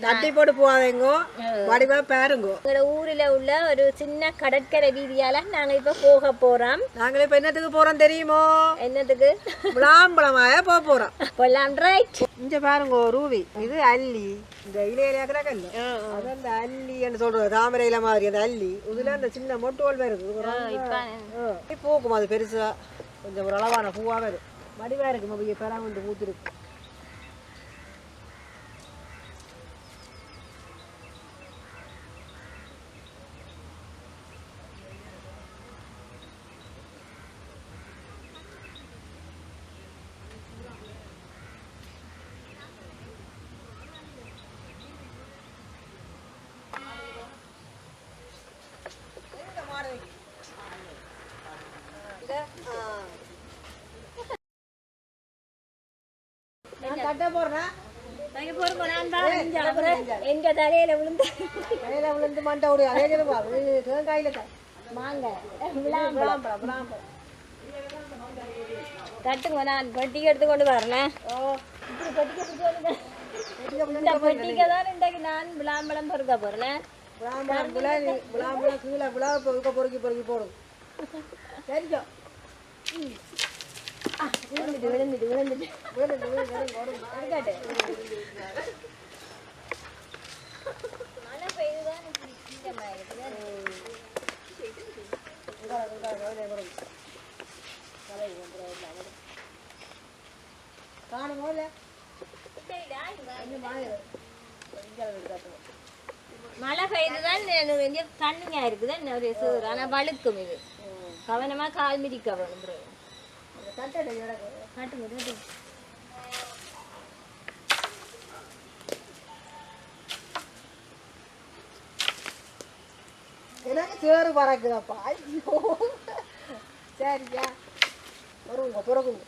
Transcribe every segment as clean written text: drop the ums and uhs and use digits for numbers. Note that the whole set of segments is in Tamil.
தட்டி போட்டு போவாதேங்கோ வடிவா பாருங்கோ. எங்களோட ஊரில் உள்ள ஒரு சின்ன கடற்கரை வீதியால நாங்க இப்ப போக போறோம். நாங்களே இப்ப என்னத்துக்கு போறோம் தெரியுமோ? என்னத்துக்கு? விளாம்பழமாய போறோம். போலாம். ரைட். இங்க பாருங்கோ ரூவி, இது அல்லி. இந்த இலையில கிடக்கல்ல அது அந்த அல்லி என்று சொல்றது, தாமரை இலை மாதிரி அந்த அல்லி. இதுல அந்த சின்ன மொட்டுகள் வருது, பூக்கும். அது பெருசா கொஞ்சம் ஒரு அளவான பூவா வரும். வடிவா இருக்கு, பெறாமட்டு பூத்திருக்கு. தலையில விழுந்து மண்டை தட்டுங்க, நான் பெட்டி எடுத்துக்கொண்டு வரேன். பெட்டிக்கு தான் இன்றைக்கு நான் விளாம்பழம் பொறுக்க போறேன். பொறுக்கி போடும். சரிக்கோ விழுந்துட்டு மழை பெய்யுதான் மழை பெய்துதான் தண்ணியா இருக்குது. ஆனா வழுக்கும். இது கவனமா கால் மிதிக்க வேணும். எனக்கு சேறு பறக்குதாப்பா. சரியா பிறகுங்க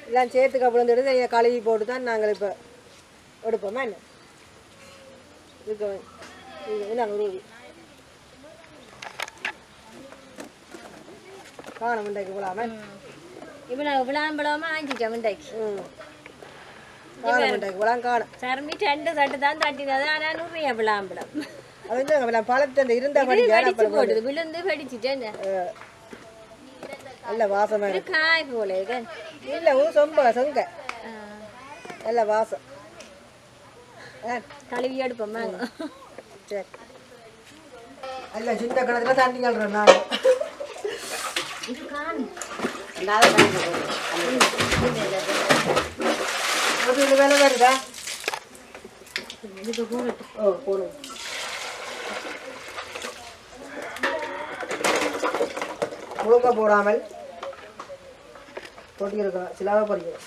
எல்லாம் சேர்த்துக்கு அப்புறம் எடுத்து கழுவி போட்டு தான் நாங்கள் இப்போ எடுப்போமா என்ன இருக்க காண முண்டைக்கு போலாமா? இப்போ நாங்கள் விளாம்பழமா ஆஞ்சிட்டோம் முண்டைக்கு. காண முண்டைக்கு போலாம். காணும் சரண்டி 2 தட்டு தான் தட்டினது. ஆனால் நிறைய விளாம்பழம் அது பழத்தை அந்த இருந்த போடுது விழுந்து வெடிச்சிட்டேன். நல்ல வாசமா காய் போல இல்லை சொம்ப சொங்க நல்ல வாசம். கழுவி எடுப்போம். சரி அல்ல சின்ன கணத்துல தண்ணி கழுறோம். நாங்கள் வேலை வருதா? ஓ போடும். முழுக்க போடாமல் தொட்டி இருக்கணும். சிலாவை பறிக்கணும்.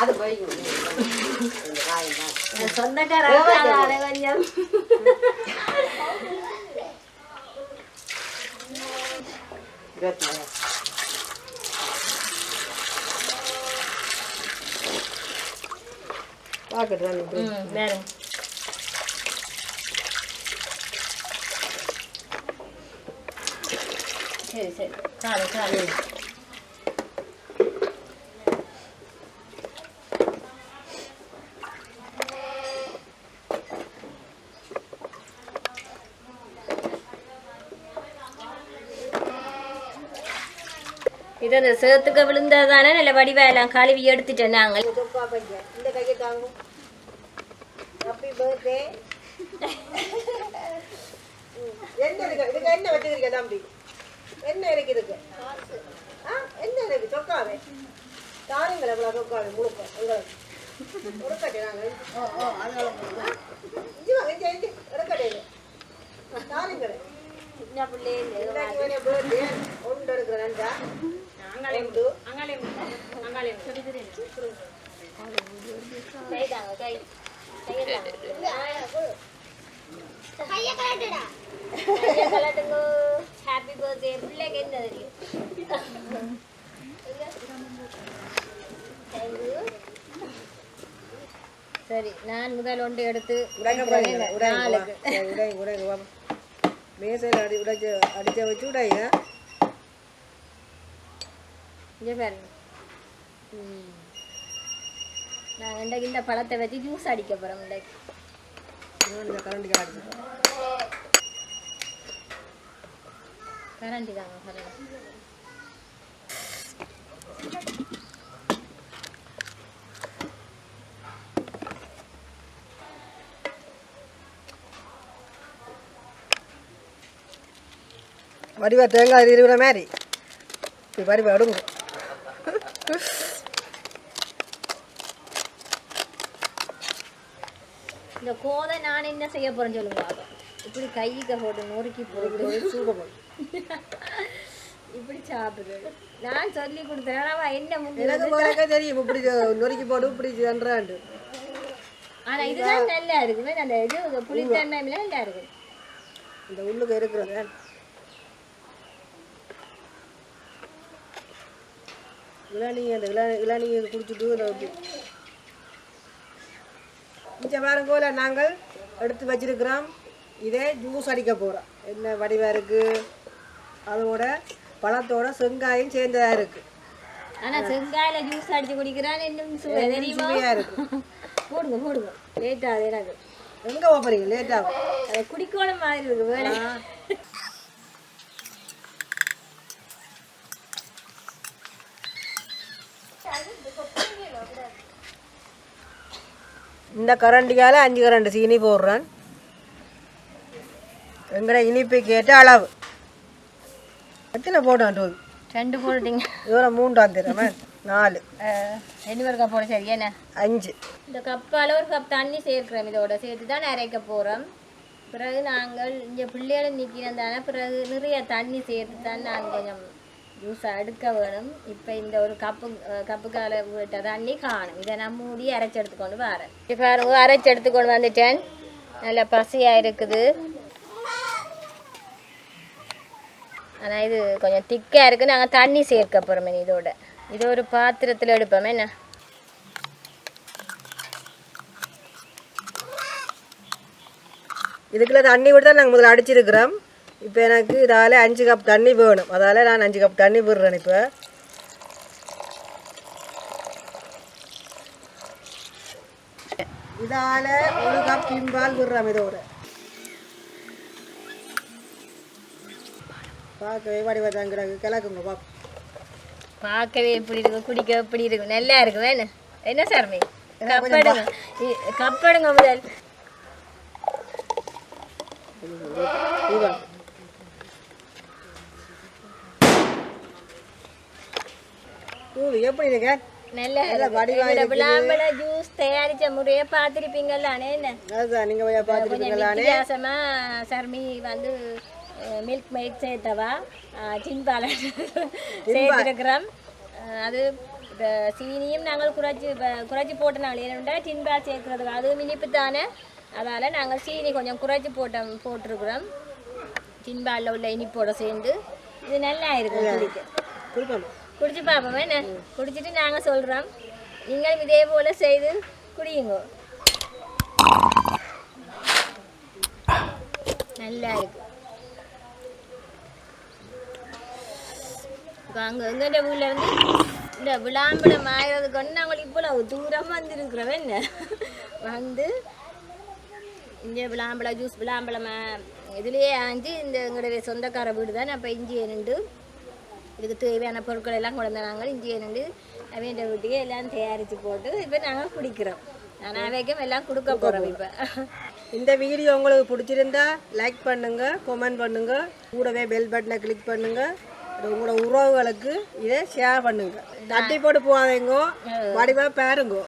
அது சொந்தக்கார கொஞ்சம் பார்க்கட்டு சரி சரி காலை காலை இது அந்த சேத்துக்கு விழுந்ததானே நல்ல வடிவா எல்லாம் கழுவி எடுத்துட்டேன். நாங்கள் இந்த கையை தாங்கும். Happy birthday. என்ன இருக்கு இதுக்கு? என்ன வச்சிருக்க தம்பி? என்ன இருக்கு இதுக்கு? என்ன இருக்கு? சொக்காவே தாருங்களே. இவ்வளோ சொக்காவே முழுக்க எங்களுக்கு ஒரு கட்டை. நாங்கள் இஞ்சி வாங்க இஞ்சி இஞ்சி எடுக்கட்டே தாருங்களே. சின்ன பிள்ளைங்க பர்த்டே ஒன்று எடுக்கிறேன்டா. Happy birthday. பிள்ளைக்கு என்ன தெரியும்? சரி நான் முதல் ஒன்று எடுத்து மேசையில் அடிச்ச வச்சு விடாங்க. இங்கே பாருங்க. நாங்கள் இன்றைக்கு இந்த பழத்தை வச்சு ஜூஸ் அடிக்க போகிறோம். இன்றைக்கு இந்த கரண்டிக்கு அடிச்சுட்டோம். கரண்டி தாங்க கரண்டி. வடிவா தேங்காய் இருக்கிற மாதிரி வடிவா அடுங்க. இந்த கோதை நான் என்ன செய்ய போறேன்னு சொல்லுங்க. இப்படி கைக்கு போட்டு நொறுக்கி போட்டு சூப்பர் இப்படி சாப்பிடுறது நான் சொல்லி கொடுத்தேன். அவன் என்ன எனக்கு போறக்கே தெரியும் இப்படி நொறுக்கி போட்டு இப்படி சென்றாண்டு. ஆனா இதுதான் நல்லா இருக்குமே. அந்த இது புளித்தன்மையில நல்லா இருக்கு. இந்த உள்ளுக்கு இருக்கிறது இளநீர். அந்த இளநீர் குடிச்சிட்டு இந்த வாரம் போல நாங்கள் எடுத்து வச்சிருக்கிறோம். இதே ஜூஸ் அடிக்க போகிறோம். என்ன வடிவாக இருக்குது, அதோட பழத்தோட செங்காயும் சேர்ந்ததாக இருக்குது. ஆனால் செங்காயில் ஜூஸ் அடித்து குடிக்கிறான்னு இன்னும் சுவையாக இருக்குது. போடுங்க போடுங்க, லேட் ஆகுது. எனக்கு எங்கே போகிறீங்க? லேட் ஆகும். அதை குடிக்கோணும் மாதிரி இருக்குது வேலை. இந்த கரண்டியால் 5 கரண்டி சீனி போடுறேன். எங்கட இனிப்பு கேட்ட அளவு எத்தனை போட்டோம்? 2 போட்டுட்டீங்க. இதோட 3 தரமே 4 2 கப் போட சரி என்ன 5. இந்த கப்பால் ஒரு கப் தண்ணி சேர்க்கிறோம். இதோட சேர்த்து தான் அரைக்க போகிறோம். பிறகு நாங்கள் இங்கே பிள்ளைகளை நிற்கிறதான பிறகு நிறைய தண்ணி சேர்த்து தான் நான் கொஞ்சம் ஜூஸை எடுக்க வேணும். இப்போ இந்த ஒரு கப்புக்கால விட்ட தண்ணி காணும். இதை நான் மூடி அரைச்சி எடுத்துக்கொண்டு வரேன். இப்போ பாருங்க, அரைச்சி எடுத்துக்கொண்டு வந்துட்டேன். நல்ல பசியாக இருக்குது. ஆனால் இது கொஞ்சம் திக்காக இருக்குது. நாங்கள் தண்ணி சேர்க்க போகிறோமே இதோட. இது ஒரு பாத்திரத்தில் எடுப்போமே என்ன. இதுக்குள்ள தண்ணி விட்டு தான் நாங்கள் முதல்ல அடிச்சிருக்கிறோம். இப்போ எனக்கு இதால் 5 கப் தண்ணி வேணும். அதால் நான் 5 கப் தண்ணி விடுறேன். இப்போ இதால் 1 கப் கிம்பால் விடுறோம். இதோட பார்க்கவே வடிவா தாங்கிறாங்க. கிழக்குங்க பாப்பா. பார்க்கவே எப்படி இருக்கு, குடிக்க எப்படி இருக்கு, நல்லா இருக்கு. வேணும் என்ன சார்மே? கப்படுங்க கப்படுங்க முதல். எப்படி இருக்கு? நல்லா விளாம்பழ ஜூஸ் தயாரிச்ச முறையை பார்த்துருப்பீங்களானே. என்ன அதுதான் நீங்க பார்த்துருப்பீங்களானே. வித்தியாசமா சர்மி வந்து மில்க் மேட் சேர்த்தவா சின்பால சேர்த்துருக்கிறோம். அது சீனியும் நாங்கள் குறைச்சி போட்டனால ஏன்னா டின்பால் சேர்க்கறதுக்கு அதுவும் இனிப்பு தானே. அதால் நாங்கள் சீனி கொஞ்சம் குறைச்சி போட்டிருக்கிறோம். டின்பாலில் உள்ள இனிப்போட சேர்ந்து இது நல்லா இருக்கும். குடிச்சு பார்ப்போம் என்ன. குடிச்சிட்டு நாங்கள் சொல்கிறோம். நீங்களும் இதே போல் செய்து குடியுங்க. நல்லா இருக்கு. இப்போ அங்கே எங்கள்கிட்ட ஊரில் இருந்து இந்த விளாம்பழம் ஆகிறதுக்கு வந்து நாங்கள் இவ்வளவு தூரம் வந்துருக்குறோம். என்ன வந்து இங்கே விளாம்பழம் ஜூஸ் விளாம்பழம் இதுலேயே ஆஞ்சு இந்த எங்களுடைய சொந்தக்கார வீடு தான். அப்போ இஞ்சி நின்று இதுக்கு தேவையான பொருட்கள் எல்லாம் கொண்டு நாங்கள் இஞ்சி நின்று அவன் வீட்டுக்கு எல்லாம் தயாரித்து போட்டு இப்போ நாங்கள் குடிக்கிறோம். நான் அவைக்கும் எல்லாம் கொடுக்க போகிறோம். இப்போ இந்த வீடியோ உங்களுக்கு பிடிச்சிருந்தா லைக் பண்ணுங்க, கமெண்ட் பண்ணுங்க, கூடவே பெல் பட்டனை கிளிக் பண்ணுங்க. உங்களோட உறவுகளுக்கு இதை ஷேர் பண்ணுங்க. தட்டி போட்டு போகாதீங்க, வடிவா பாருங்க.